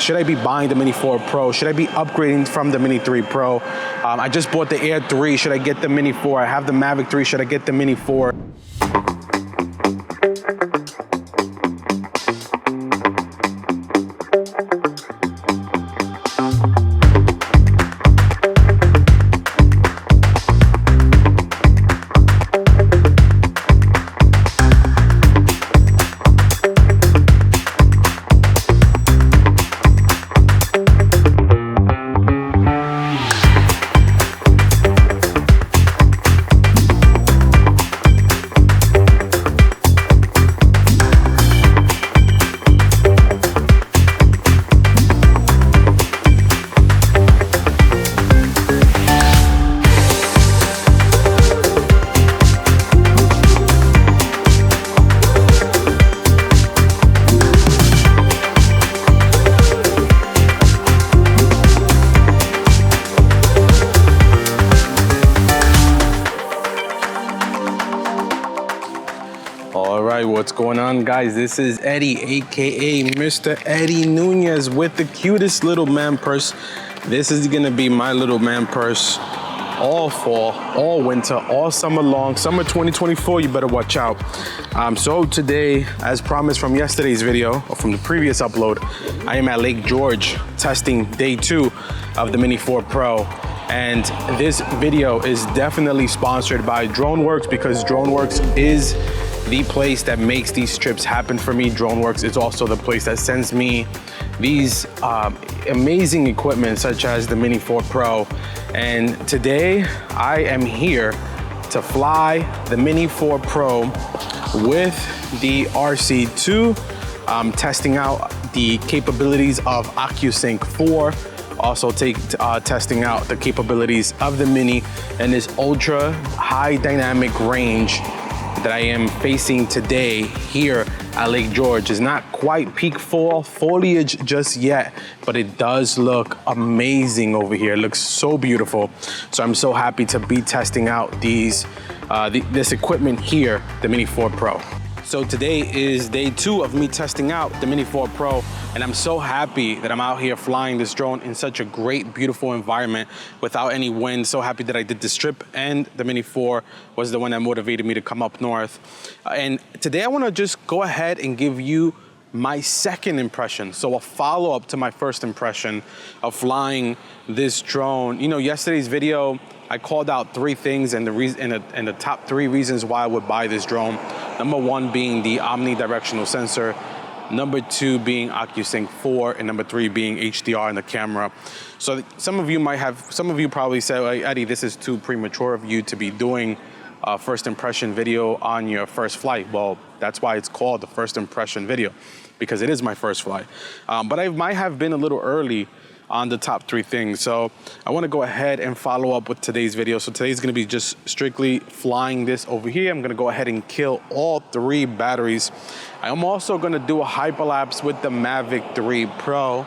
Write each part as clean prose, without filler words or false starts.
should I be buying the Mini 4 Pro? Should I be upgrading from the Mini 3 Pro? I just bought the Air 3. Should I get the Mini 4? I have the Mavic 3. Should I get the Mini 4? What's going on, guys? This is Eddie, aka Mr. Eddie Nunez, with the cutest little man purse. This is gonna be my little man purse all fall, all winter, all summer long. Summer 2024, you better watch out. So today, as promised from yesterday's video, or from the previous upload, I am at Lake George testing day 2 of the Mini 4 Pro. And this video is definitely sponsored by DroneWorks, because DroneWorks is the place that makes these trips happen for me. DroneWorks is also the place that sends me these amazing equipment, such as the Mini 4 Pro. And today I am here to fly the Mini 4 Pro with the RC2, testing out the capabilities of OcuSync 4, also testing out the capabilities of the Mini and this ultra high dynamic range that I am facing today here at Lake George. Is not quite peak fall foliage just yet, but it does look amazing over here. It looks so beautiful. So I'm so happy to be testing out this equipment here, the Mini 4 Pro. So today is day 2 of me testing out the Mini 4 Pro, and I'm so happy that I'm out here flying this drone in such a great, beautiful environment without any wind. So happy that I did this trip, and the Mini 4 was the one that motivated me to come up north. And today I wanna just go ahead and give you my second impression. So a follow-up to my first impression of flying this drone. You know, yesterday's video, I called out 3 things and the top 3 reasons why I would buy this drone. Number 1 being the omnidirectional sensor, number 2 being OcuSync 4, and number 3 being HDR in the camera. So some of you probably say, hey, Eddie, this is too premature of you to be doing a first impression video on your first flight. Well, that's why it's called the first impression video, because it is my first flight. But I might have been a little early on the top 3 things. So I wanna go ahead and follow up with today's video. So today's gonna be just strictly flying this over here. I'm gonna go ahead and kill all 3 batteries. I'm also gonna do a hyperlapse with the Mavic 3 Pro.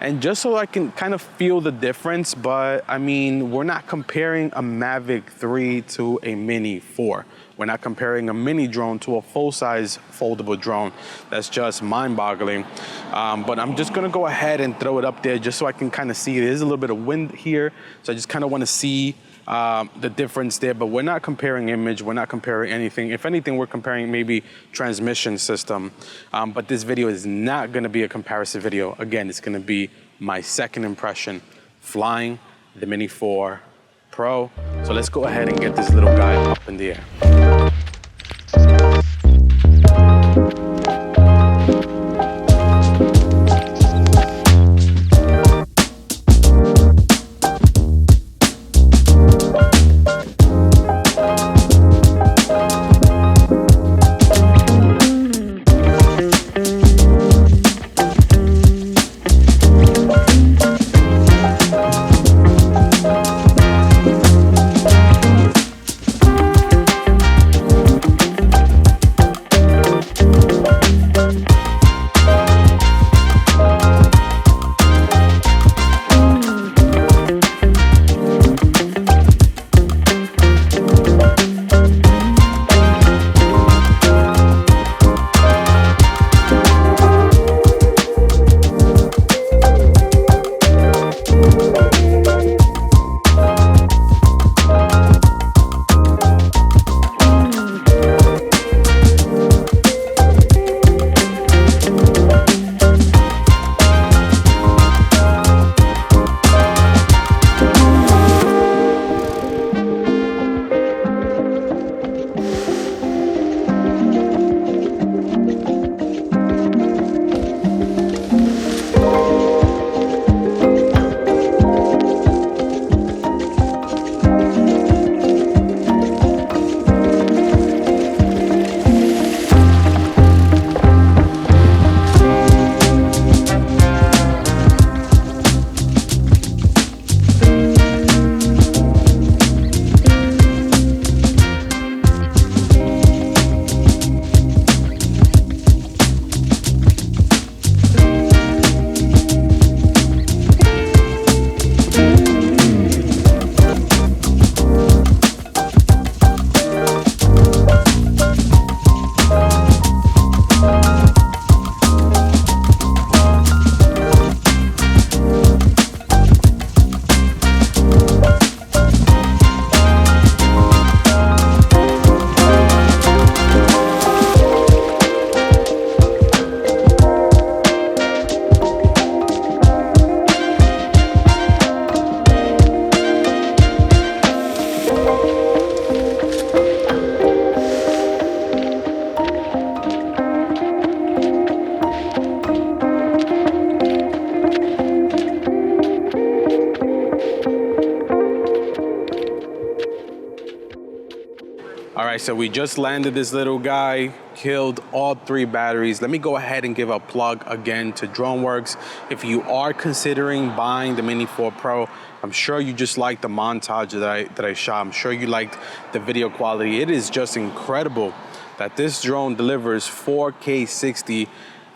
And just so I can kind of feel the difference, but I mean, we're not comparing a Mavic 3 to a Mini 4. We're not comparing a mini drone to a full-size foldable drone. That's just mind-boggling. But I'm just gonna go ahead and throw it up there just so I can kind of see. There's a little bit of wind here, so I just kind of wanna see the difference there, but we're not comparing image, we're not comparing anything. If anything, we're comparing maybe transmission system. But this video is not gonna be a comparison video. Again, it's gonna be my second impression flying the Mini 4 Pro. So let's go ahead and get this little guy up in the air. right, so we just landed this little guy, killed all 3 batteries. Let me go ahead and give a plug again to DroneWorks. If you are considering buying the Mini 4 Pro, I'm sure you just liked the montage that I shot. I'm sure you liked the video quality. It is just incredible that this drone delivers 4K 60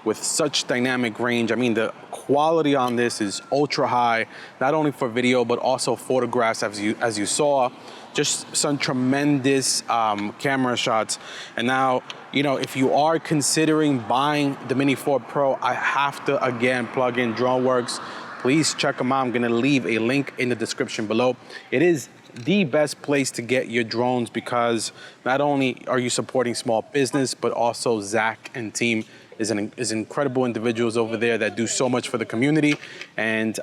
with such dynamic range. I mean, the quality on this is ultra high, not only for video, but also photographs, as you saw. Just some tremendous camera shots. And now, you know, if you are considering buying the Mini 4 Pro, I have to, again, plug in DroneWorks. Please check them out. I'm gonna leave a link in the description below. It is the best place to get your drones because not only are you supporting small business, but also Zach and team is incredible individuals over there that do so much for the community, and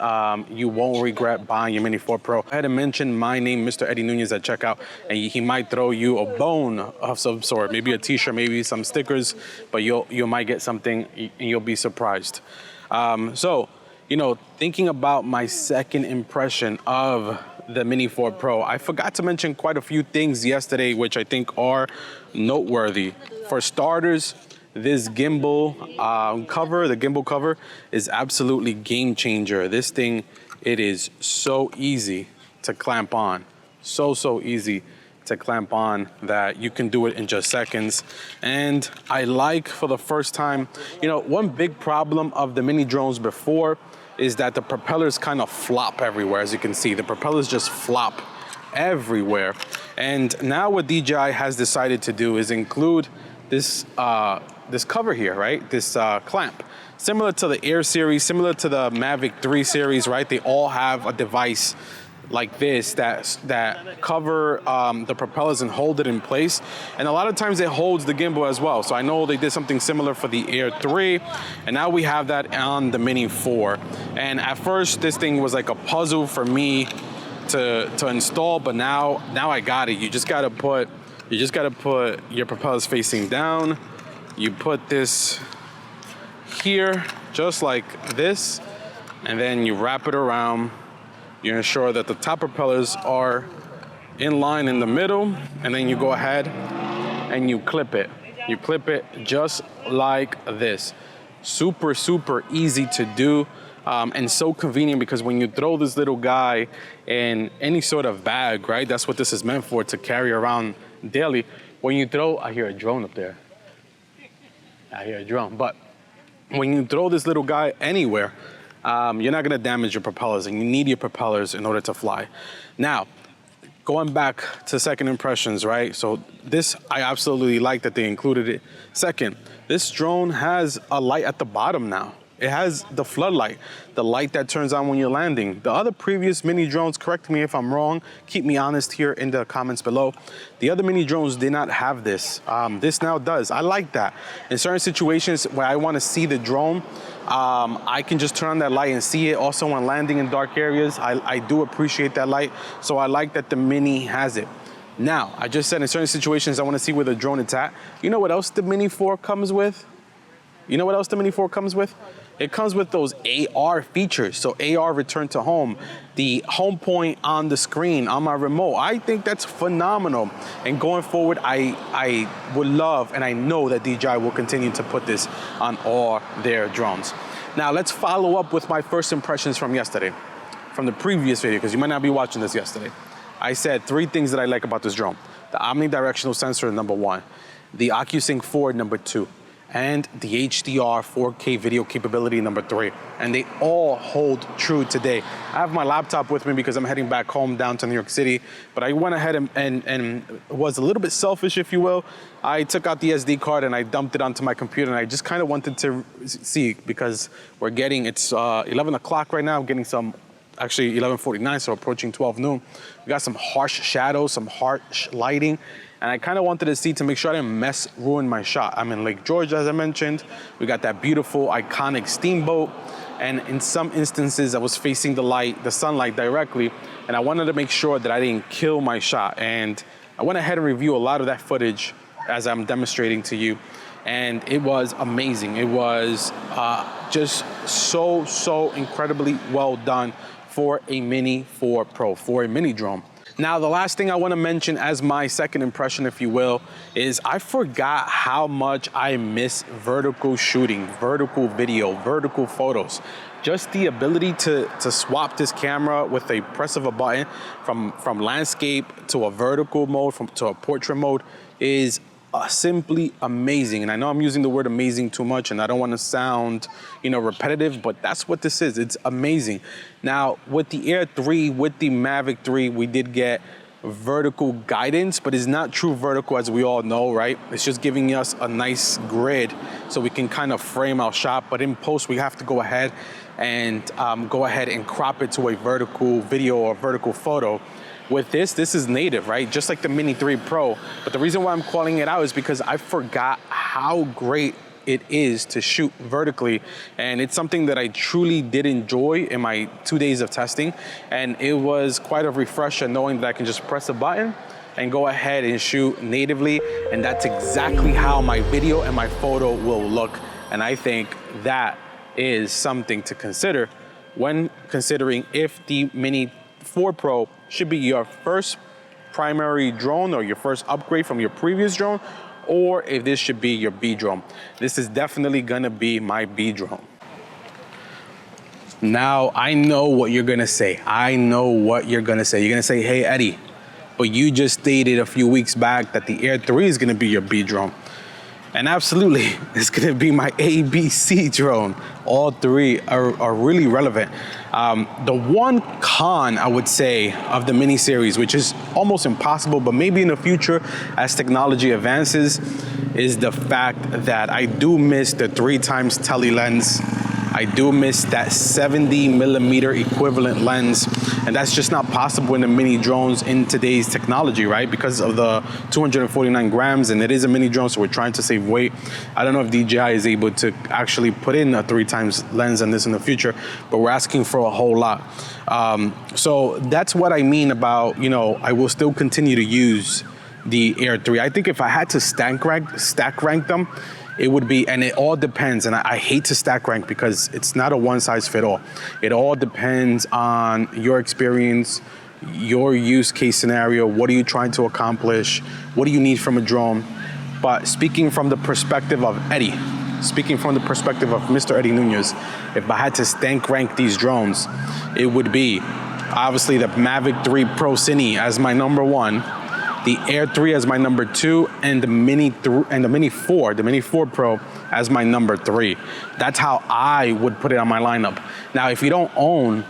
you won't regret buying your Mini 4 Pro. I had to mention my name, Mr. Eddie Nunez, at checkout, and he might throw you a bone of some sort, maybe a t-shirt, maybe some stickers, but you might get something and you'll be surprised. So, you know, thinking about my second impression of the Mini 4 Pro, I forgot to mention quite a few things yesterday, which I think are noteworthy. For starters, this gimbal the gimbal cover is absolutely game changer. This thing, it is so easy to clamp on. So easy to clamp on that you can do it in just seconds. And I like, for the first time, you know, one big problem of the mini drones before is that the propellers kind of flop everywhere. As you can see, the propellers just flop everywhere. And now what DJI has decided to do is include this this cover here, right? This clamp. Similar to the Air series, similar to the Mavic 3 series, right? They all have a device like this that cover the propellers and hold it in place. And a lot of times it holds the gimbal as well. So I know they did something similar for the Air 3, and now we have that on the Mini 4. And at first this thing was like a puzzle for me to install, but now I got it. You just gotta put your propellers facing down. You put this here, just like this, and then you wrap it around. You ensure that the top propellers are in line in the middle, and then you go ahead and you clip it. You clip it just like this. Super easy to do, and so convenient, because when you throw this little guy in any sort of bag, right? That's what this is meant for, to carry around daily. When you throw, I hear a drone up there. I hear a drone, but when you throw this little guy anywhere, you're not gonna damage your propellers, and you need your propellers in order to fly. Now, going back to second impressions, right? So this, I absolutely like that they included it. Second, this drone has a light at the bottom now. It has the floodlight, the light that turns on when you're landing. The other previous mini drones, correct me if I'm wrong, keep me honest here in the comments below. The other mini drones did not have this. This now does. I like that. In certain situations where I want to see the drone, I can just turn on that light and see it. Also when landing in dark areas, I do appreciate that light. So I like that the Mini has it. Now, I just said in certain situations, I want to see where the drone is at. You know what else the Mini 4 comes with? You know what else the Mini 4 comes with? It comes with those AR features. So AR return to home, the home point on the screen on my remote. I think that's phenomenal. And going forward, I would love, and I know that DJI will continue to put this on all their drones. Now let's follow up with my first impressions from yesterday, from the previous video, because you might not be watching this yesterday. I said 3 things that I like about this drone. The omnidirectional sensor, number 1. The OcuSync 4, number 2. And the HDR 4K video capability, number 3. And they all hold true today. I have my laptop with me because I'm heading back home down to New York City, but I went ahead and was a little bit selfish, if you will. I took out the SD card and I dumped it onto my computer, and I just kind of wanted to see, because it's 11 o'clock right now. I'm getting some, actually 11:49, so approaching 12 noon. We got some harsh shadows, some harsh lighting, and I kind of wanted to see to make sure I didn't ruin my shot. I'm in Lake George, as I mentioned. We got that beautiful, iconic steamboat, and in some instances, I was facing the sunlight directly, and I wanted to make sure that I didn't kill my shot. And I went ahead and reviewed a lot of that footage as I'm demonstrating to you, and it was amazing. It was just so incredibly well done for a Mini 4 Pro, for a mini drone. Now, the last thing I want to mention as my second impression, if you will, is I forgot how much I miss vertical shooting, vertical video, vertical photos. Just the ability to swap this camera with a press of a button from landscape to a vertical mode, to a portrait mode is simply amazing. And I know I'm using the word amazing too much and I don't want to sound, repetitive, but that's what this is. It's amazing. Now, with the Air 3, with the Mavic 3, we did get vertical guidance, but it's not true vertical as we all know, right? It's just giving us a nice grid so we can kind of frame our shot, but in post we have to go ahead and crop it to a vertical video or vertical photo. With this is native, right? Just like the Mini 3 Pro. But the reason why I'm calling it out is because I forgot how great it is to shoot vertically. And it's something that I truly did enjoy in my 2 days of testing. And it was quite a refresher knowing that I can just press a button and go ahead and shoot natively. And that's exactly how my video and my photo will look. And I think that is something to consider when considering if the Mini 4 Pro should be your first primary drone or your first upgrade from your previous drone, or if this should be your B drone. This is definitely gonna be my B drone. Now, I know what you're gonna say. You're gonna say, hey, Eddie, but you just stated a few weeks back that the Air 3 is gonna be your B drone. And absolutely, it's gonna be my ABC drone. All three are really relevant. The one con, I would say, of the mini series, which is almost impossible, but maybe in the future, as technology advances, is the fact that I do miss the 3x tele lens. I do miss that 70mm equivalent lens, and that's just not possible in the mini drones in today's technology, right? Because of the 249 grams, and it is a mini drone, so we're trying to save weight. I don't know if DJI is able to actually put in a 3x lens on this in the future, but we're asking for a whole lot. So that's what I mean about, I will still continue to use the Air 3. I think if I had to stack rank them, it would be, and it all depends, and I hate to stack rank because it's not a one size fit all. It all depends on your experience, your use case scenario, what are you trying to accomplish, what do you need from a drone. But speaking from the perspective of Eddie, speaking from the perspective of Mr. Eddie Nunez, if I had to stack rank these drones, it would be obviously the Mavic 3 Pro Cine as my number one, the Air 3 as my number 2, and the Mini 4 Pro as my number 3. That's how I would put it on my lineup. Now, if you don't own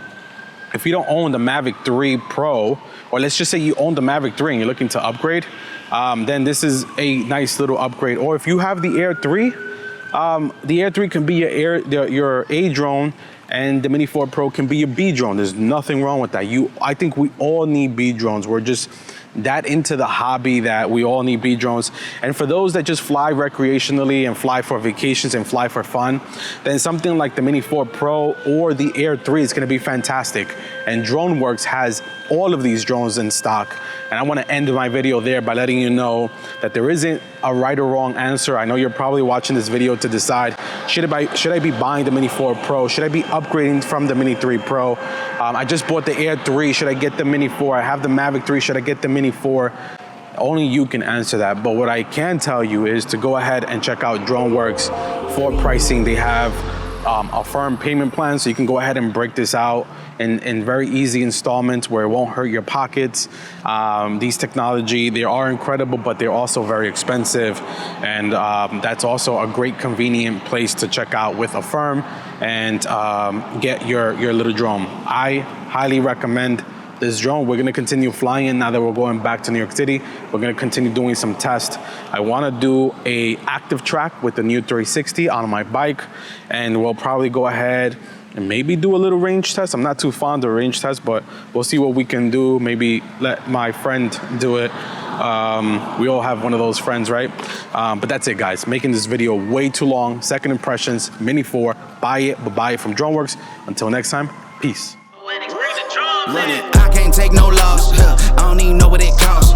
the Mavic 3 Pro, or let's just say you own the Mavic 3 and you're looking to upgrade, then this is a nice little upgrade. Or if you have the Air 3, the Air 3 can be your A drone, and the Mini 4 Pro can be your B drone. There's nothing wrong with that. I think we all need B drones. We're just that into the hobby that we all need B drones. And for those that just fly recreationally and fly for vacations and fly for fun, then something like the Mini 4 Pro or the Air 3 is gonna be fantastic. And DroneWorks has all of these drones in stock. And I wanna end my video there by letting you know that there isn't a right or wrong answer. I know you're probably watching this video to decide, should I be buying the Mini 4 Pro? Should I be upgrading from the Mini 3 Pro? I just bought the Air 3, should I get the Mini 4? I have the Mavic 3, should I get the Mini 4? Only you can answer that. But what I can tell you is to go ahead and check out DroneWorks for pricing. They have a firm payment plan, so you can go ahead and break this out in very easy installments where it won't hurt your pockets. These technology, they are incredible, but they're also very expensive. And that's also a great convenient place to check out with a firm and get your little drone. I highly recommend this drone. We're gonna continue flying it now that we're going back to New York City. We're gonna continue doing some tests. I wanna do a active track with the new 360 on my bike, and we'll probably go ahead and maybe do a little range test. I'm not too fond of range tests, but we'll see what we can do. Maybe let my friend do it. We all have one of those friends, right? But that's it, guys. Making this video way too long. Second impressions, Mini 4, buy it, but buy it from DroneWorks. Until next time, peace. I can't take no loss. I don't even know what it costs.